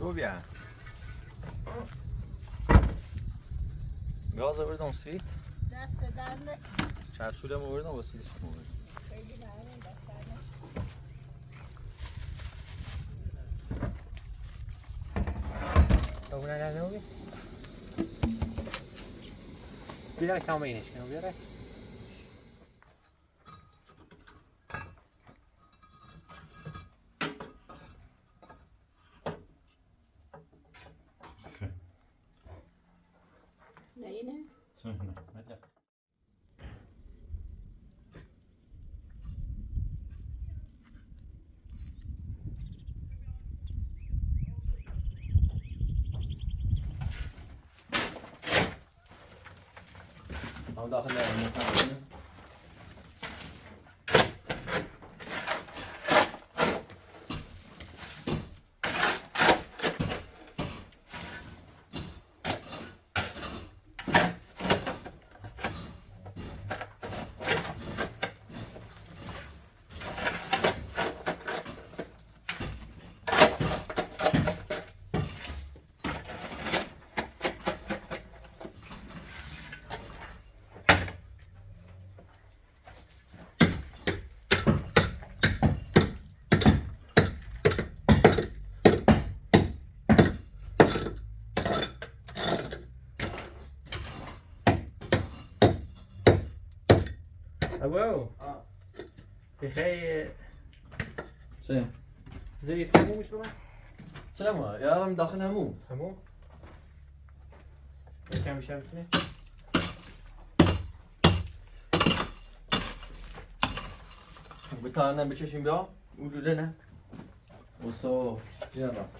تو بیا گاز آوردم سویت دست درد چرچوله هم آوردم با سویتش هم آوردم خیلی ممنون دست درد صابونه در نموگی؟ بیدر کام اینش کنم بیاره نه اینه؟ نه نه هم داخل نرم ابو بخير چه؟ زي سمو مش بقى سلام يا هم داخل همو همو كم شمسني بتاعنا بچشیم بیا اولوله نه وسو جنا راست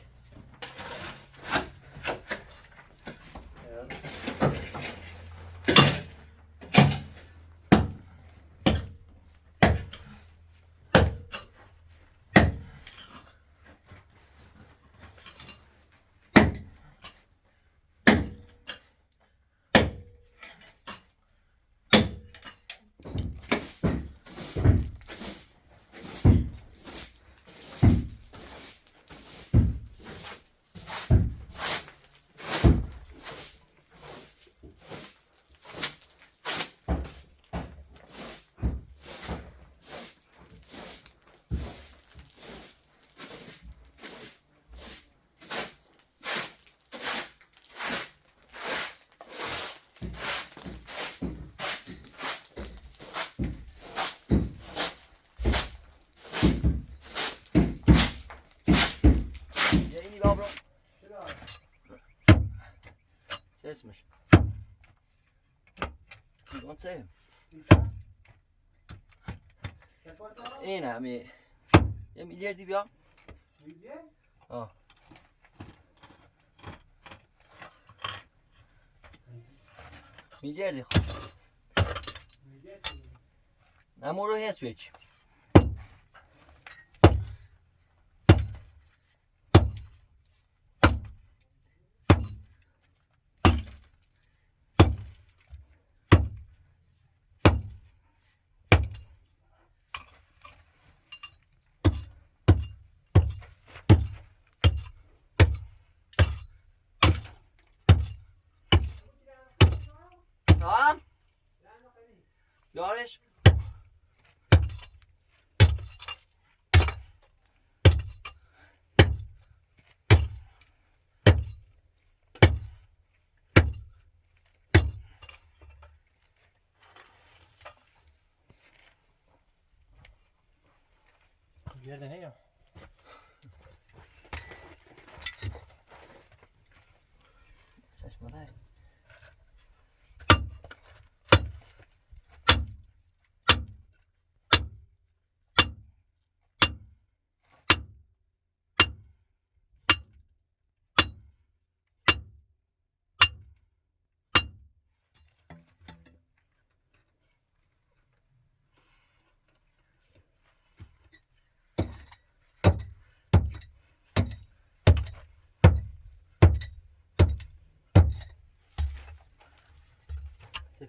چه اسمش؟ don't say him. این همی یه میلیردی بیا آه میلیردی خب نمورو هست ویچ Tamam. Yarış. Bir yerde ne ya? Saçmalay.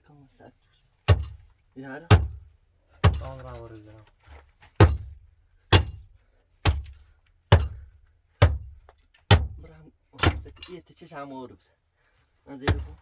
Come on, yani Sonra varız ya. Bırak دست یه تچش هم رو بزن من زیر کن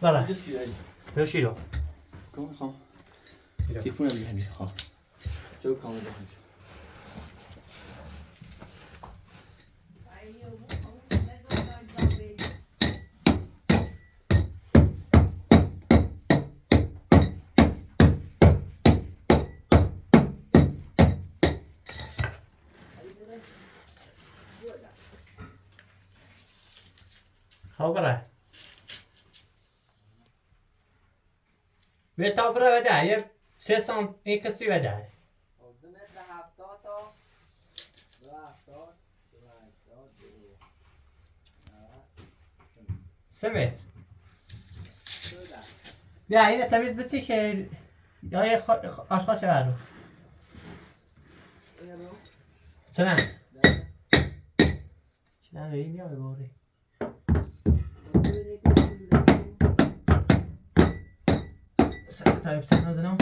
بله بشی رو کن میخوام تیفون هم بیهمی ها جو کامل بخونی خب برای به تا برای وده یه 3 سانت این کسی وده 2 متر 70 تا 3 متر بیا اینه تمیز بچی که یا یه آشقا چه برو چه نه؟ چه نه این یا بگوری سکتایی بچه ندنم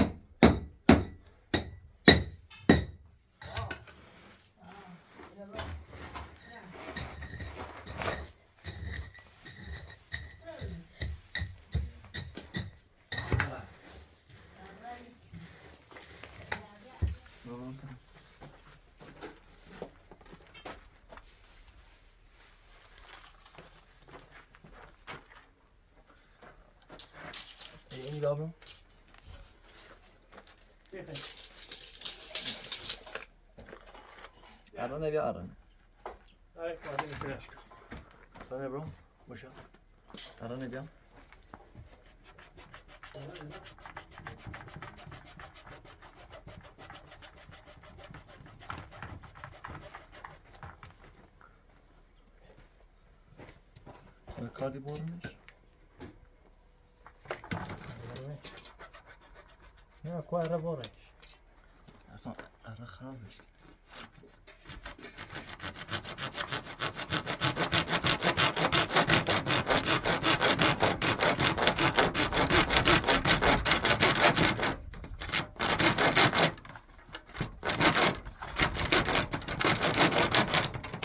این لابم Arana bir arana. آره کاری میکنش کن Arana bro. Boşa. Arana bir. Kardi bormuş. نه کوه را بارش Aslında ara خرابش.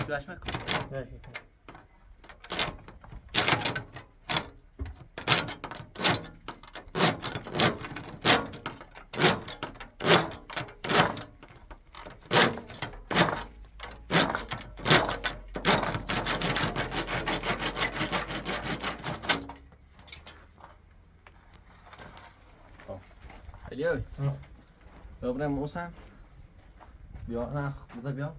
Flash kن. Edi ơi. Rồi bên em mua sang. Bịa ra, bịa bịa.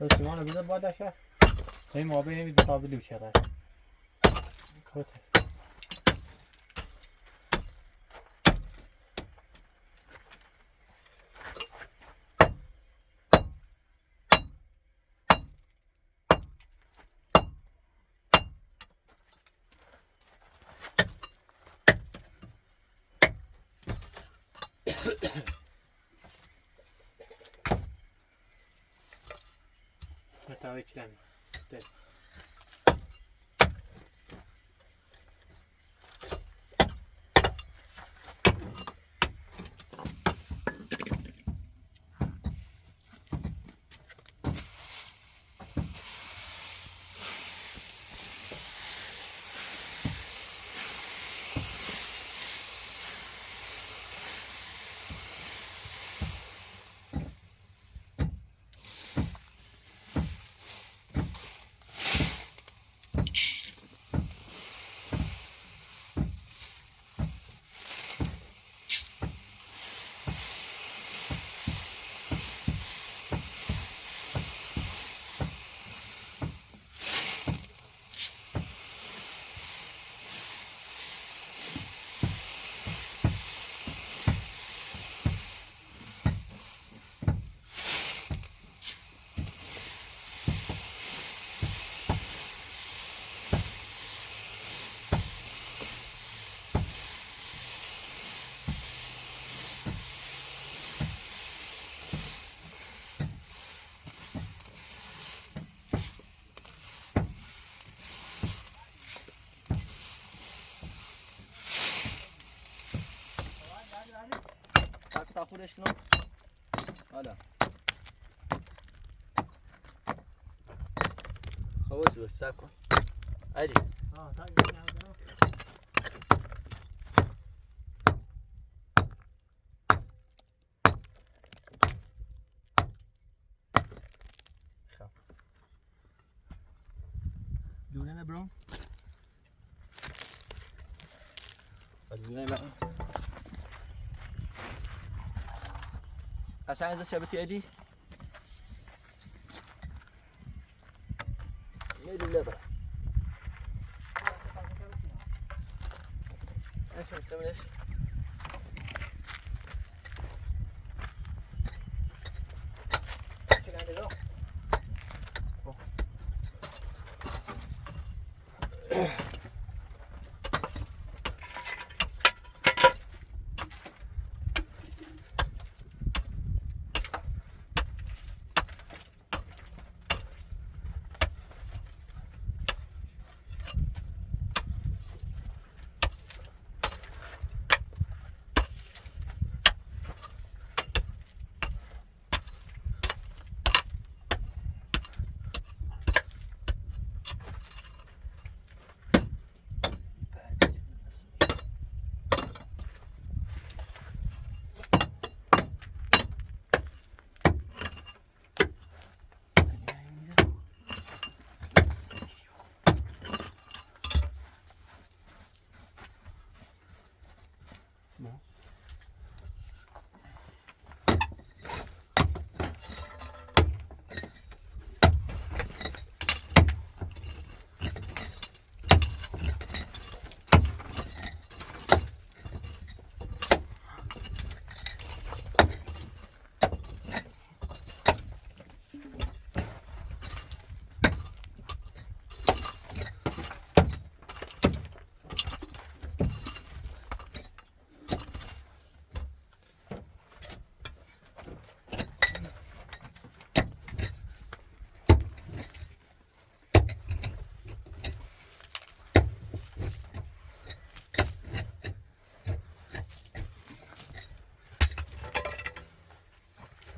بس ما نبیده بادشه این ما به این دو تا بلیو چرا کته متى كلام ده تاخذ شنو؟ هلا خوش بس ساكو عادي جولنا برو خلينا بقى عشان إذا شبتي أدي ميد اللبرة إيش مسوي ليش؟ شو عندي ذو؟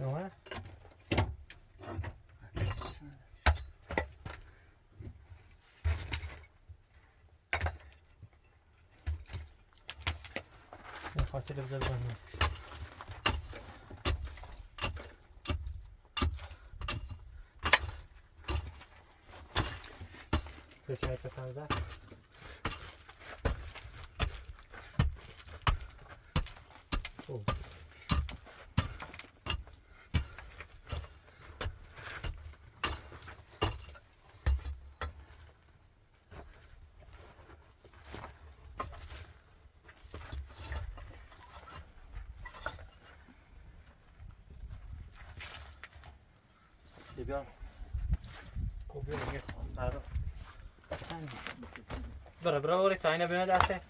نوع خاطر بذل بنا بچه تفاوضه اوه بیار کوبی میگه آره برا ولی تا اینا بیاد دسته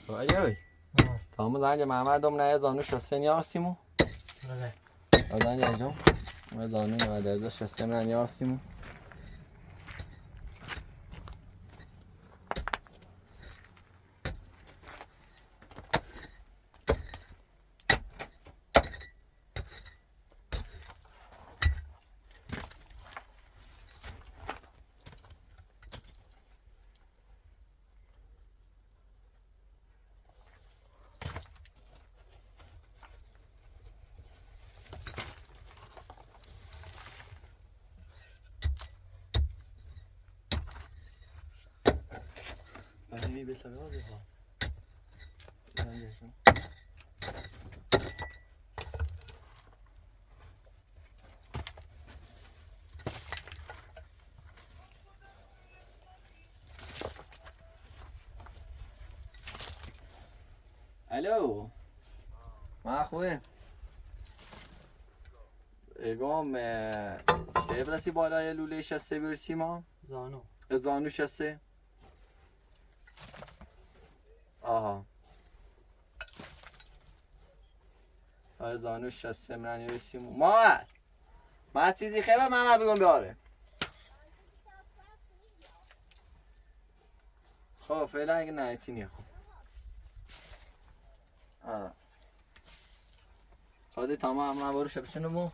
Oj. Tamam zanje Mehmet'om ne zanu şasen yarsimu. بله. Zanje jom. Ne zanu ne de şasen ne yarsimu. Beni bir sefer aldı ha. Zanje jom. الو ما خوبه اگام که برسی بالای لوله شسته برسی ما زانو. زانو شسته آها زانو شسته من برسیم ما چیزی خیلی محمد بگم بیاره خب فعلا اگه نایسی نیه خب خواهده تمام من برو شبشنو مو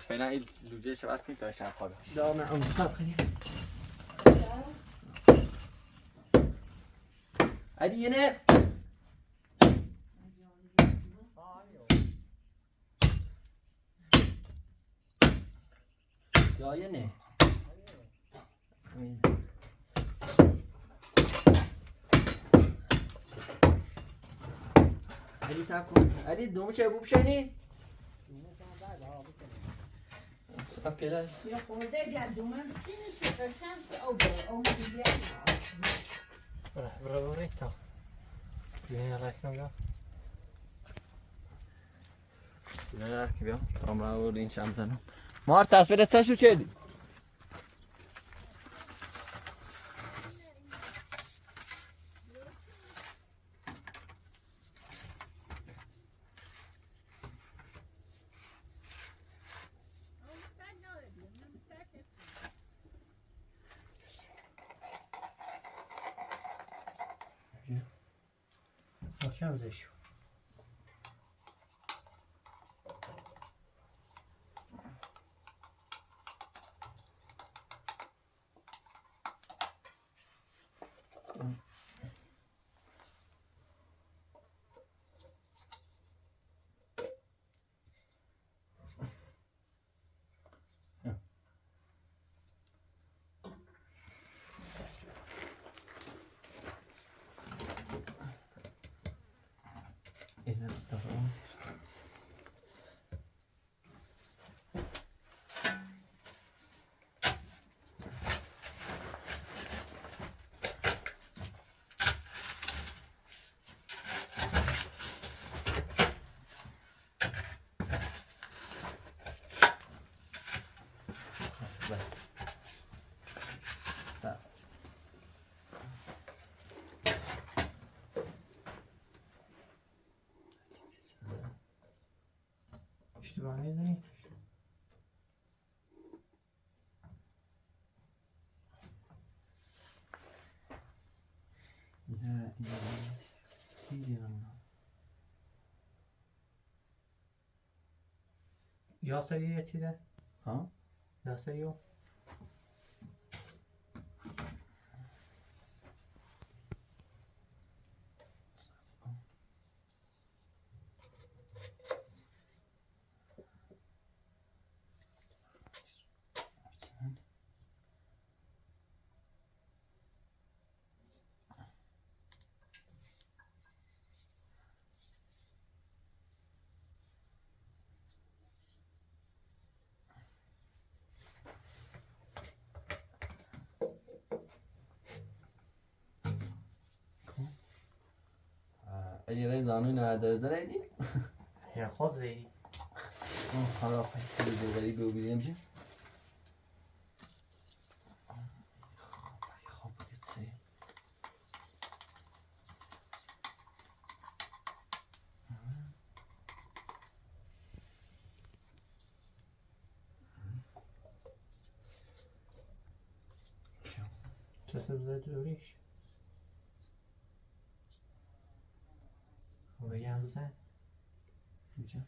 فعلا این لوجه شبست کنید تا شب خوابه دام انتخاب کنی. علی یه نه. یا یه نه. علی صاحب کن. علی دوم چه بوب شنی؟ صاحب کلا. یه خورده گندومه چی میشه به شمس او به اون دیگه برو ریکتا. بیاین رکن بیا. نه که بیا کامرا رو این شمتنم مار تصویر چشو چلی محکم زشو. این مصطفی بس سر اشتباه میدونی؟ نه یاسری یه چیده؟ ها؟ یاسریو؟ اجاره زانوی 90,000 ایدی؟ یا خود زیدی. حالا خیلی دیگری بگوییم میشه خب بگید سی چطور بزرگ رویش بگم بزن اینجا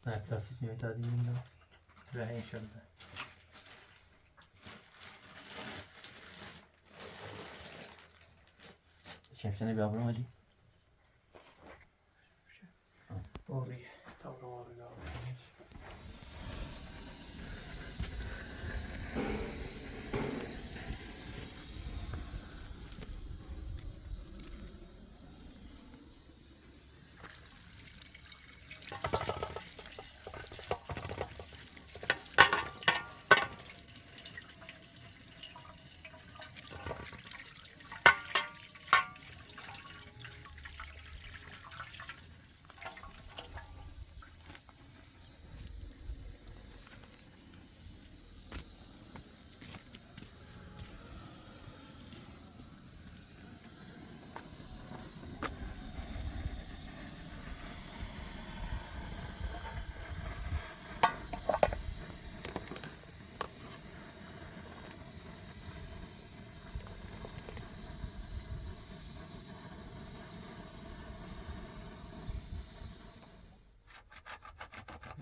نه پلاستیک نمیتادی میدم رای شده شمشنه بیابرم ولی اوری تا رو آرگاه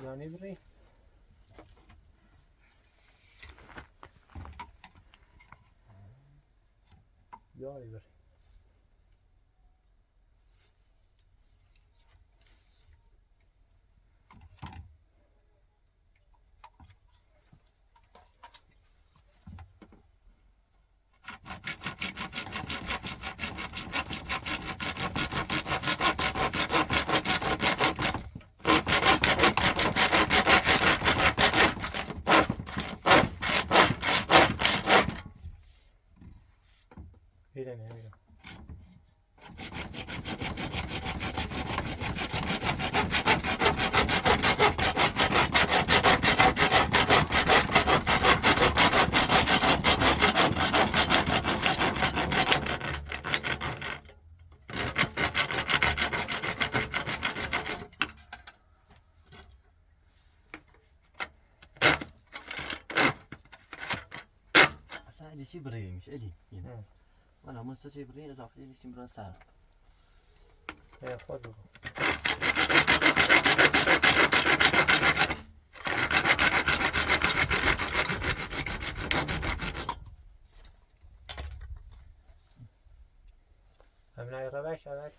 زانی بری یاری بری میره نمیره اصلا الی چی بری میشه الی وانا مستشفى بري اضافه لي سيمبران سار يا خذوا همنا يرباش هذاك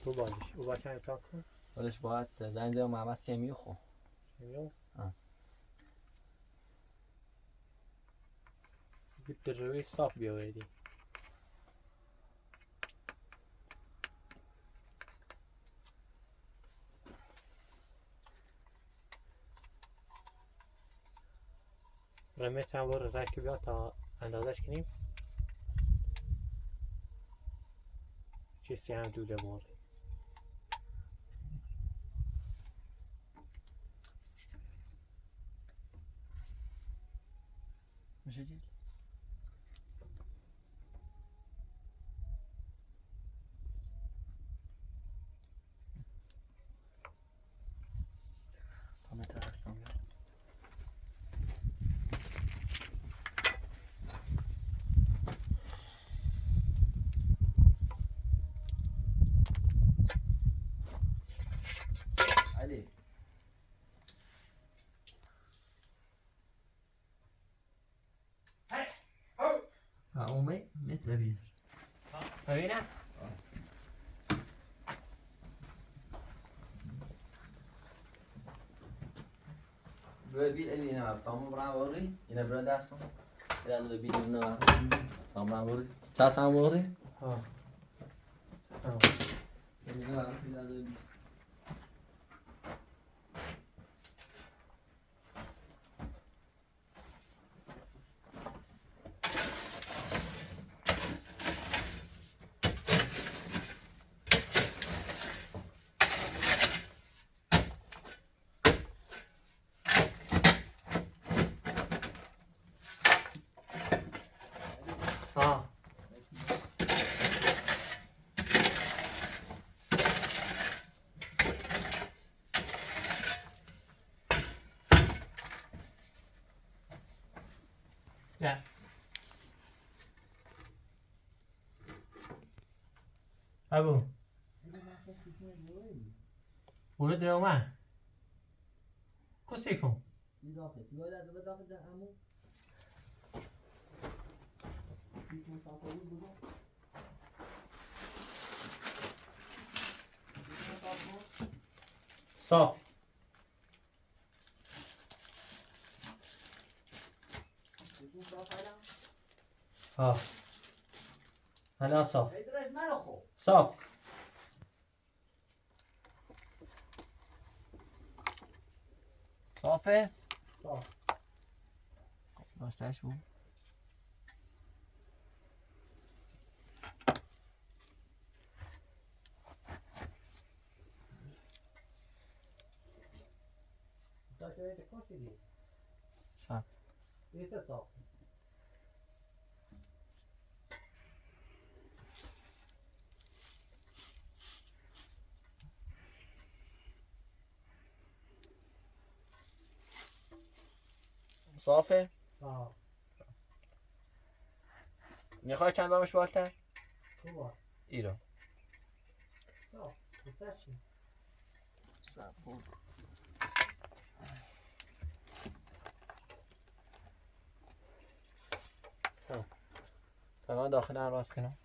وبالش وباشان تاكل ولش باید زنگ زدم محمد سمیو خو سمیو جبت الروي صاف بيوريدي رميت چند بار رکبیات تا اندازش کنیم چیزی هم دوله بار میشه جیل تا مترش کنم علی اومه متر بید ببینم Böyle bir eline var. Tamam bravo ori. Yine böyle dersin. Biraz da bir eline var. Tamam bravo ori. Çaz tamam ori. Ha. Tamam. Eline var. Biraz da bir. Ha. Gel. Abu. Burada درامه کسیفون صاف ها الان صاف صاف صافه؟ صاف داشتهش بود. صاف. صاف صافه؟ ها میخوای چند بامش بالتر؟ خوبه ایران. صاف متأسفم صاف بود. تمام داخل هم راست کنم.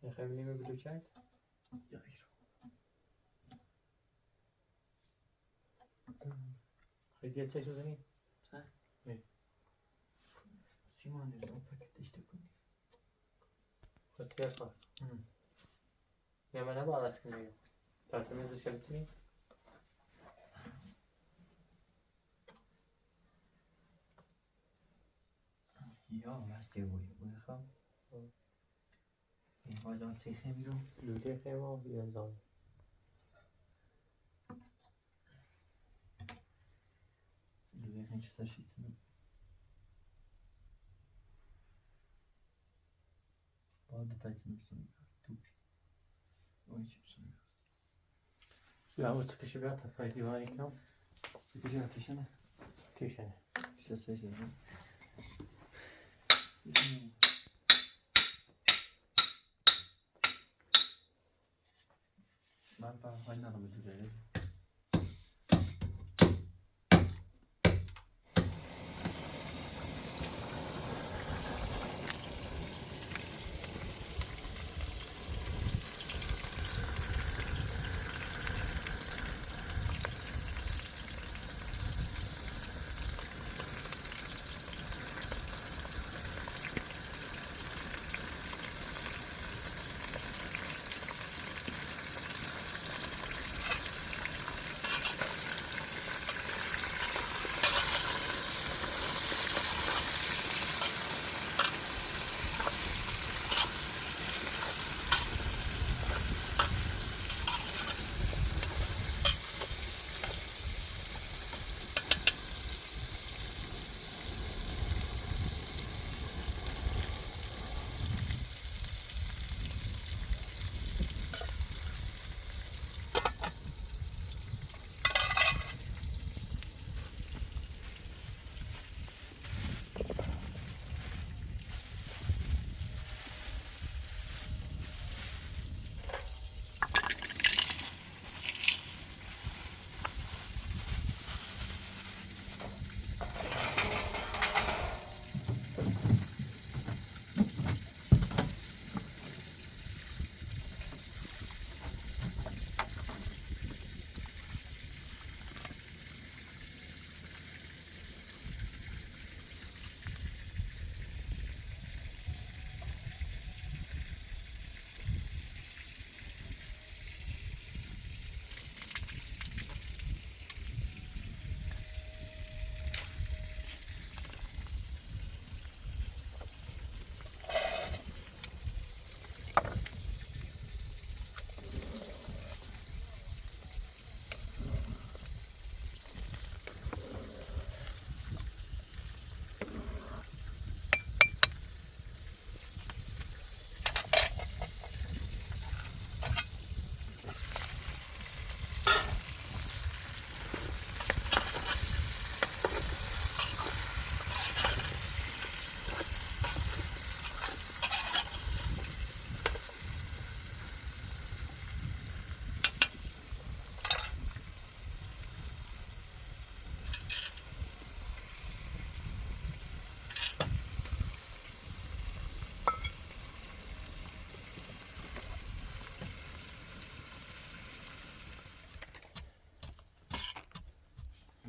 میخوای نیم بلوکت یا خیلی چه شو زنی سیمان رو پاکت اشته کنی. خود کار یا من نباید از کنیم تا تمیزش بچینی Ja, mest jó, hogy gaan. Ik ga dan zeggen, Miro. Doe dit helemaal via een zon. Doe weer eentje sashimi. Bazı detayını yapsın. Tup. O hiç yapsın. Ja, wat çıkışı bir atak kaydı var ikram. Sıkıcı ateşe ne? Tüşene. İşte sesi. Ben oynarım bir düzeyde.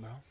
Bra.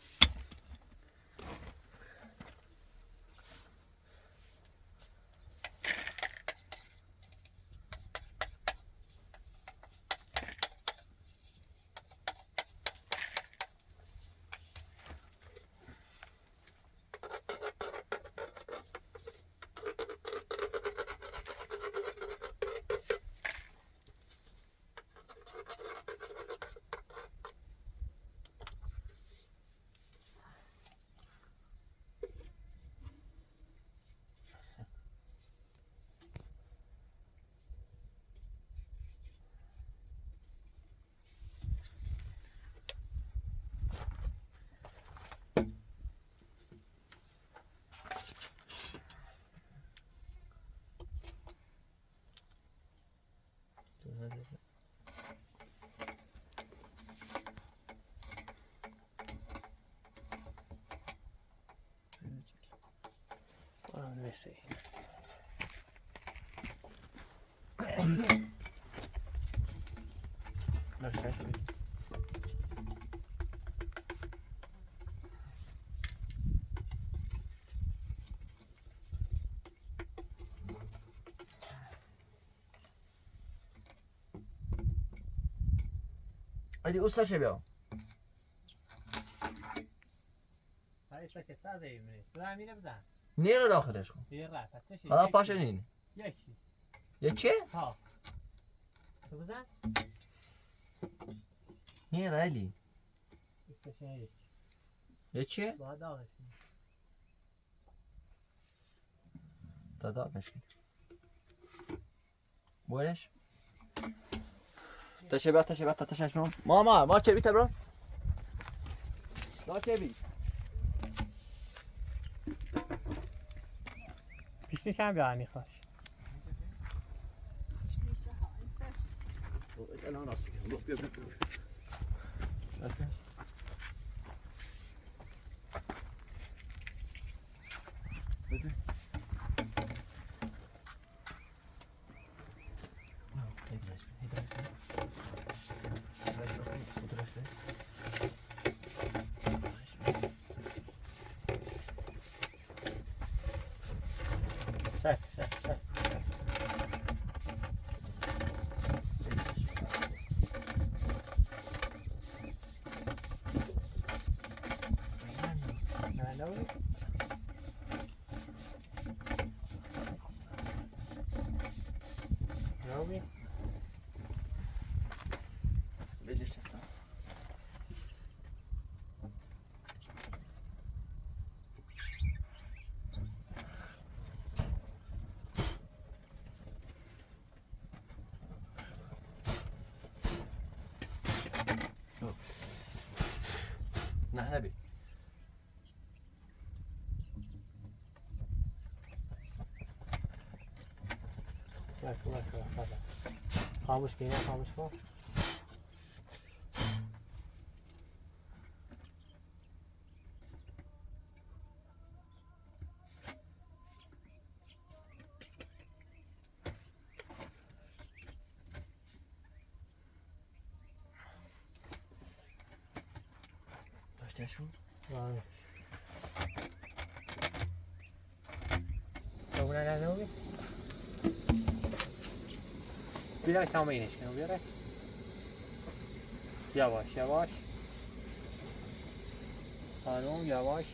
Let me see. No, seriously. Hadi usta bیا. هاي شكل ساده يمني. فلان مين بدأ؟ نیره داخلش کن یه رفت حالا پاش نینه یکی یکی؟ ها تو بزن نیره علی استشن یکی یکی؟ باید داغش تا داغش کن بورش تشه ما چه بیته برو ما چه بی پیشنی کم بیانی خوش الان راستی کنم بیا نه نبی خاموش کنی خاموش کن داشتشون اونه ننوی بیاره کامه اینش کنم بیاره یواش خانوم یواش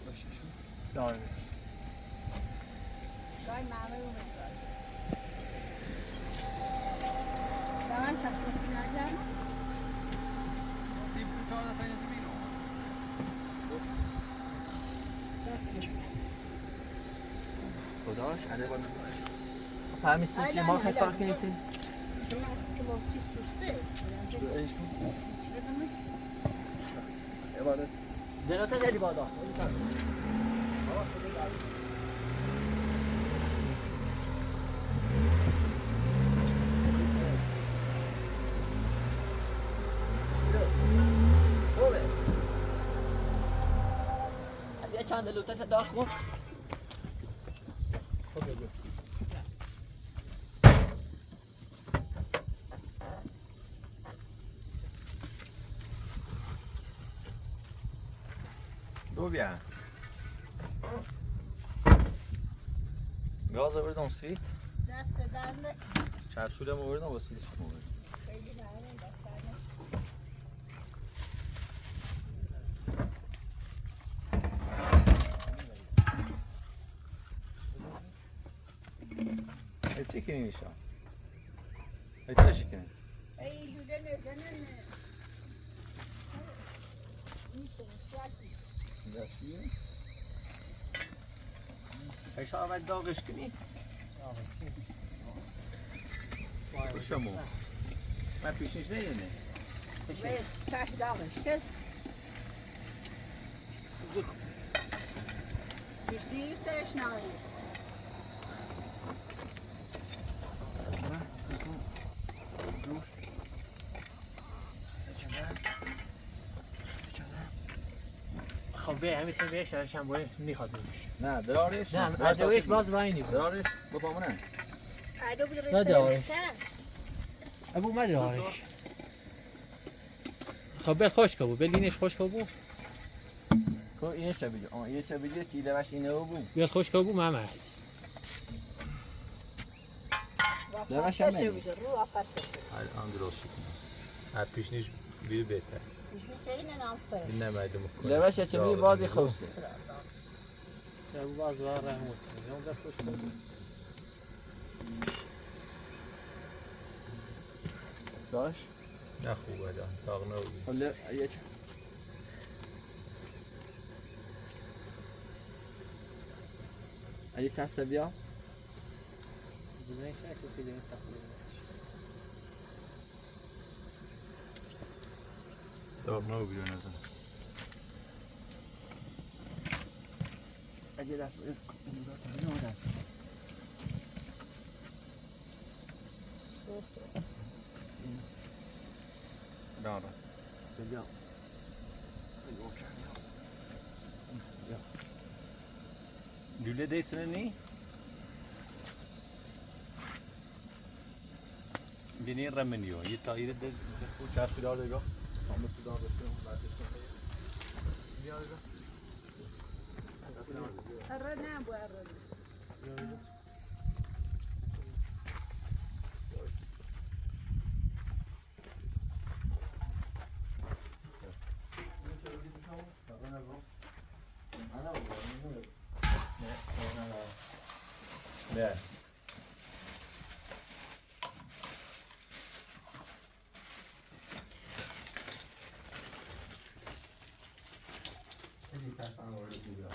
داشتشون دارمش شاید معمول اومد دارم تفکیتی نجرم خداش علی با فهمیستی که ما خیلی کار کنیتی؟ که با چی سوسته ایش کن چی بدمش؟ عبادت جنات جلی بادا علی چند لوتش داخل Dove گاز آوردم سیت دست درد چرچولم آوردم با سیتش آوردم خیلی معنی دست درد چی کنی میشم؟ چه شکنی؟ ای دوده نزنه دستیه؟ ایش آمد داغش کنی؟ شما من پیشنش نیدونه باید تاش داغش شد بیشتری سرش ناری خب به همین تیم بهش دارشم باید میخواد بگوش نه درارش نه ادویش باز باینی بود درارش بپامونه عدو بود نه داغش. رسته ابو مدی دارش خب به خوش که بود بلینش خوش که بود کو این شبیه این شبیه چی لباش اینه بود بیاد خوش که بود محمد لباش هم نمی رو آفت الان درست شد از پیشنیش بیر بهتر بیشتری سری ننام سر این نمیده مکنه لباش چه بی بازی خوسته Ya bu bazı var rahim olsun. Ne olacak hoş geldin. داش نه خوبه جان داغ نبودی. حالا یه علی سنس بیا بزنی شاید کسی دیگه تقلیل داغ نبودی به نظر. اگه دست بیا دست داره. بیا لوله دیسنه نی؟ بینی رمنیو. یه تغییر دست خود چرخی دار دیگه. آمد تو دار بسته اون بعدش کنه. بیا دیگه. الرا نبو الرا نه. خیلی ترسان وارد بیا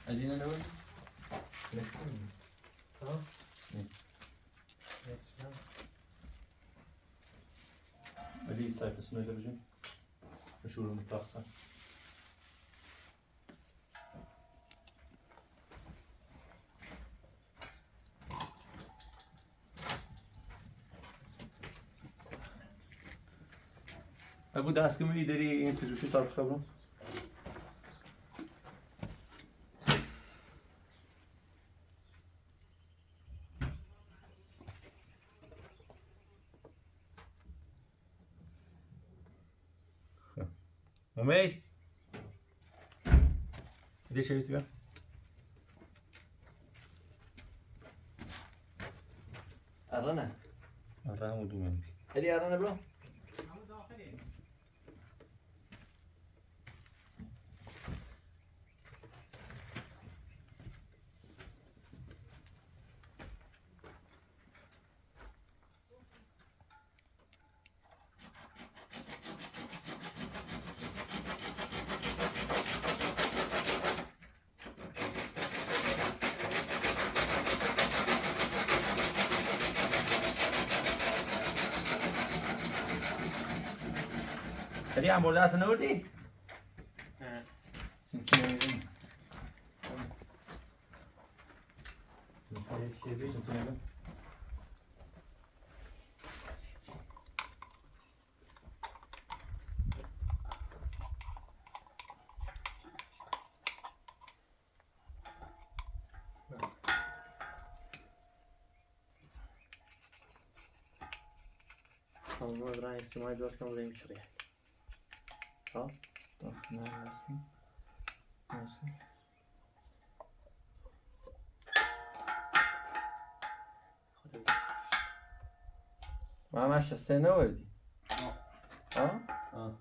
علی نه ها؟ علی سایت اسمه بجیم. مشهور متأخر. ابو دست که می داری این پیزوشی صاحب خبرم. امی دیگه چه بیتی بیا؟ ارانه آره همون دو منی. علی ارانه برو علی هم برده اصلا نوردی؟ نه. Tamam ben istimal biraz kalmayayım içeriye. Al. Tamam neredesin? Nasıl? ما همش سه نوردی ها؟ آه.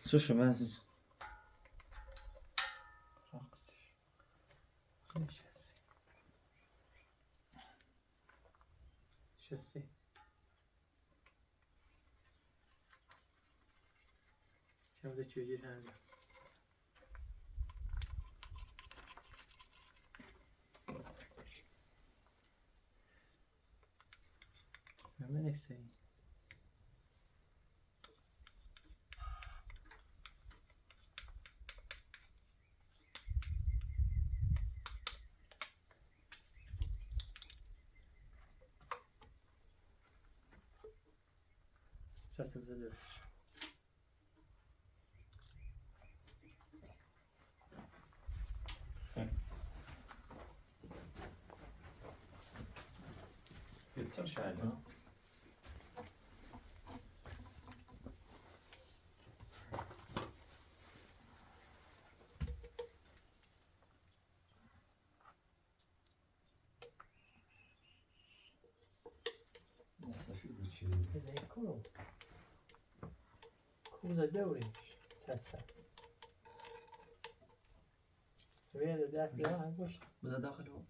Co się ma? شستی. شمده چوجی تنجا. همه نیستی. 60 زده. Jetzt wahrscheinlich. Cool. Cool دوری چسبه. ویل دست لا انگشت. بذار داخل رو.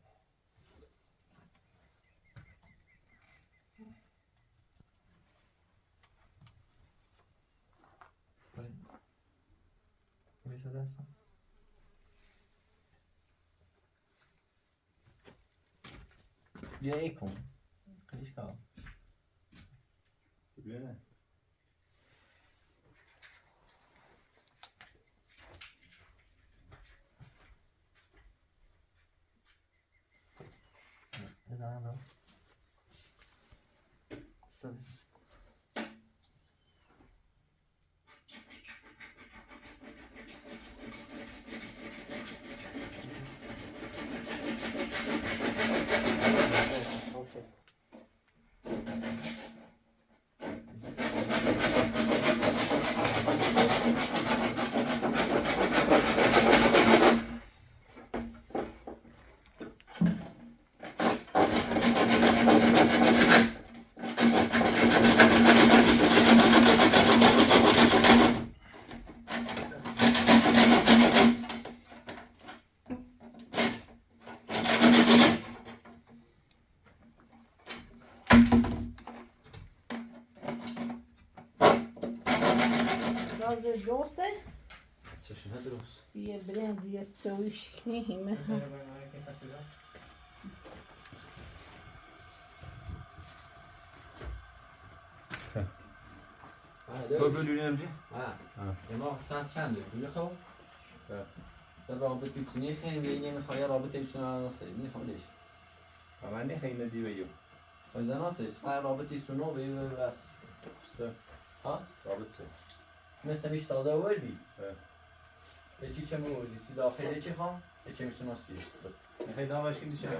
بیست دستم. بیا ای کن. کلیش کن. Bine. بزنم سوی Gaze doce, چه شده درست zie brand je het zo is nemen. Vad vill du nämna? اما سنس چنده؟ میخوام؟ در رابطه بتونی خیلی نمیخوای رابطه بتونی ناسه میخوامش Men det hinner du ju. خیلی ناسه رابطه سونو به بس ها؟ Arbetstid. مثل میش داده وردی به چی چه موردی سی داخله چی خوام؟ به چه میشه ناسی Jag kan idag ska inte köra.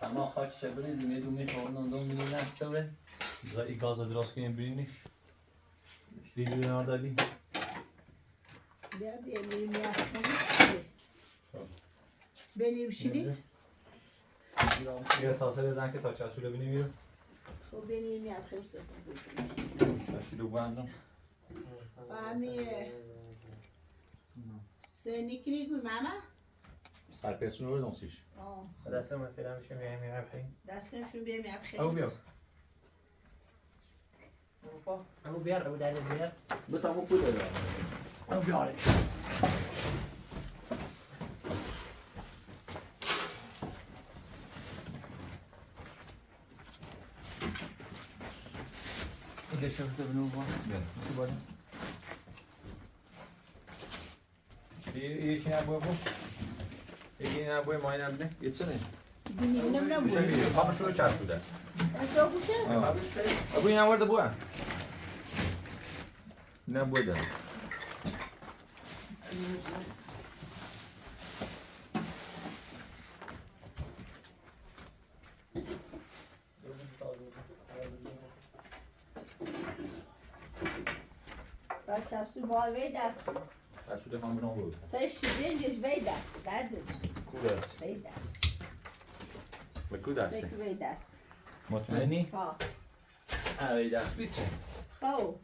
اما خواهد چه بریزی میدون میخوام اون میلی نستوره I Gaza dras in Brynnisch. Vill du göra det lite? بریم شدید؟ Jag sa så det sen kan ta chasule bini mir. خب بریم یاد خیلی Chasule bandam. سنی کنی گوی ماما؟ Skarpesun öyle donsiş. دستم مثلا میشه میایم میرم خیلی. دستمشون بریم یاد خیلی او بیا. او بیار او داره بیار. بتامو پوله دارم او بیاره. اینجا شفته بنو با. چی باید؟ İyi ki ne bu bu? İyi ki ne bu mayın abine? Geçsene. بینیم Bir şey veriyor. Tam şunu çarşıda. اشو گوشه؟ Bu ne vardı bu? Ne bu da? بعد چپسو بال وی دست کن Çarşıda hamurun bu. سه شیرینگش وی دست درد Kudas. وی دست Med kudas. سه وی دست Mutmaini? ها Evet, das bitte. خب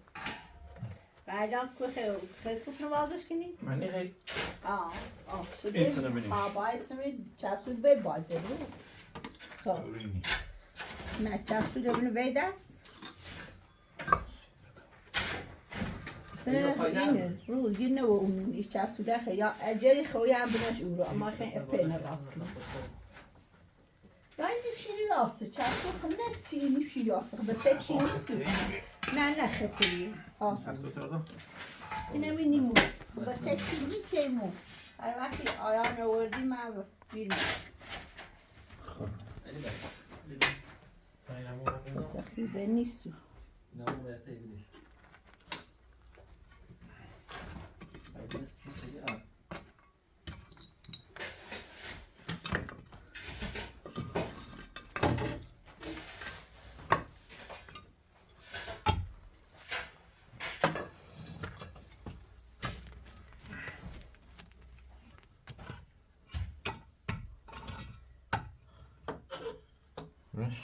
بعدم که خیلی خوب نوازش کنی؟ من خیلی. آه این سنه بینیش. ها باید سنه چپسو وی بال دارو خب نه چپسو دارو وی دست سنه اینه رو گینه و اون ایش چپسو دخه یا اجری خوی هم بینش او رو اما خیلی اپینه راست کنی یا این نفشیری راسته چپسو خب نه چی نفشیری راسته خب به چی نیستو نه خیلی ها اینه می نیمو خب به چی نیستیمو هر وقتی آیان آوردی من بیرون خیلی نیستو اینا رو باید تیبیلش باید نسیم خیلی Rush.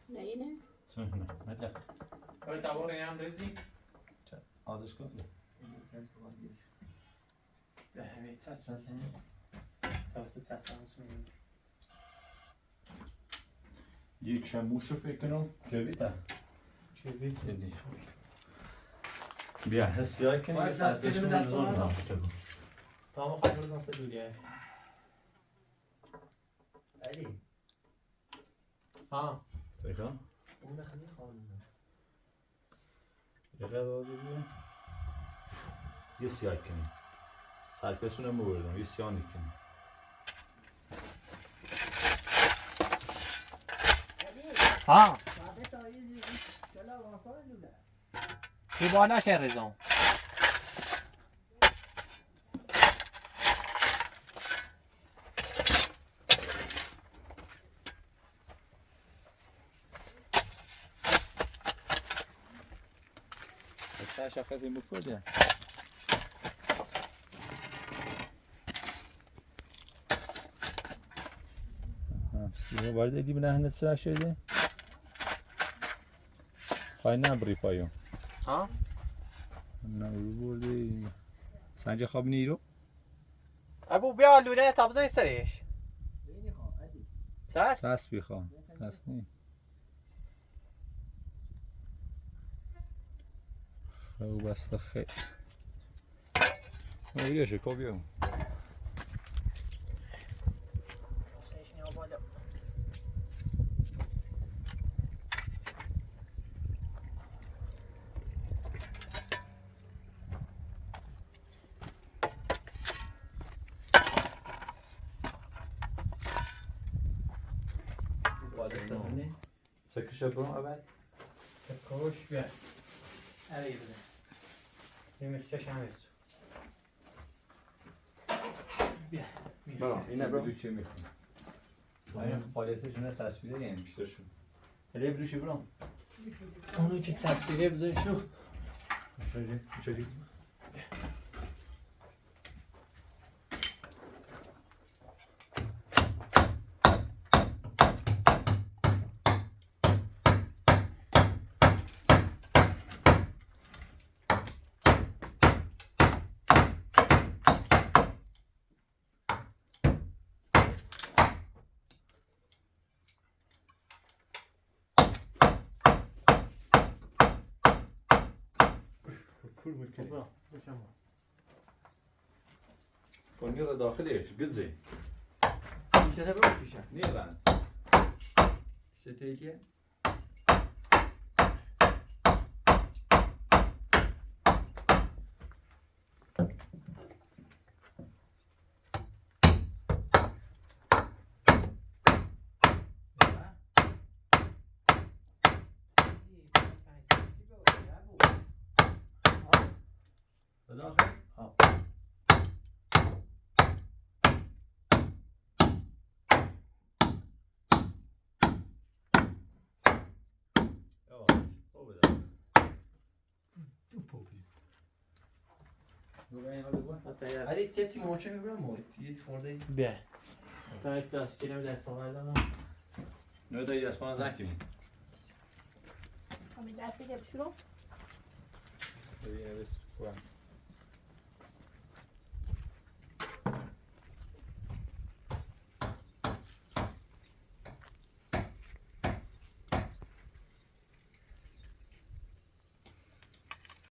نه اینه؟ Så henne. Vänta. آره تبار این هم ریزی Azers kund. به همه چسب توسط چسب همسون یک شموشو فکر کنم جویده. کبیت یعنی. بیا حسیای کنی یه ساعت بشون نظام داشته بود. تا ما خواهی روز ناسه دوریه علی ها تایکا؟ اون بخیلی خانم یه قدر بیا. یه سیاه کنی. ساعت بشون بردم یه سیاه نیکنی. ها بعد تا این چلا واسه دوله بی بار نشه ریزم شخصی بکرده. یه وارد ایدی بنا هنده سرا شده؟ خواهی نبری پایو. ها نه رو برده. سنجه خواب نیرو؟ ابو بیا لوله تابزه سرش اینی خواه علی چسب ساس بیخواه. ساس نی. خوب است خیلی. بیا شکو بیا. سکشه برو اول. کوش بیا علی بده نیمه چش هم هستو بیا برو اینه برو چی میکنی؟ این خالیتشون هست تصویره یعنی بیشترشون. هلی بروشی برو. اونو که تصویره بذاری شو میشه کور میکنی؟ کنی را داخلش گزه. میشه ده برو پیشه نیرن. شتیگه داخل؟ ها او بده. علی تیتی موچه میبرم موتی خورده بیا تا یک دست گیرم دست بردارم نه دایی دست پانا زنکنی. همین دست بگه بشورو ببینه بس کنم.